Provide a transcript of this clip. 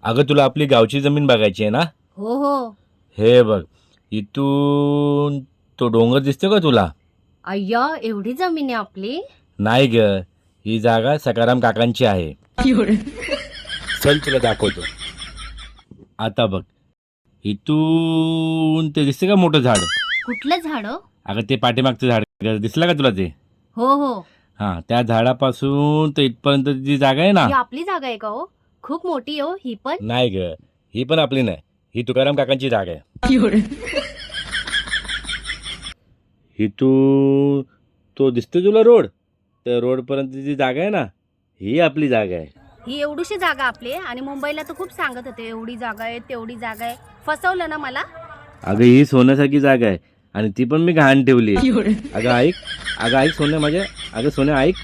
अगं तुला आपली गावची जमीन बघायची आहे ना? हो हो. हे बघ, इथून तो डोंगर दिसतो का तुला? अय्या, एवढी जमीन आहे आपली? नाही ग, ही जागा सकाराम काकांची आहे. चल तुला दाखवतो. आता बघ, इथून ते दिसते का मोठं झाड? कुठलं झाड हो? अगं ते पाठीमागचं झाड दिसलं का तुला ते? हो हो. हा, त्या झाडापासून तर इथपर्यंत जी जागा आहे ना? ही आपली जागा आहे का हो? खूप मोठी हो ही पण. नाही ग, ही पण आपली नाही, ही तुकाराम काकांची जागा आहे. इथून तो दिसतो तुला रोड, त्या रोड पर्यंत जी जागा आहे ना, ही आपली जागा आहे. ही एवढीशी जागा आपली आहे आणि मुंबईला तर खूप सांगत होते एवढी जागा आहे तेवढी जागा आहे. फसवलं ना मला. अगं ही सोन्यासारखी जागा आहे आणि ती पण मी घाण ठेवली. अगं ऐक सोन्या माझ्या, अगं सोन्या ऐक.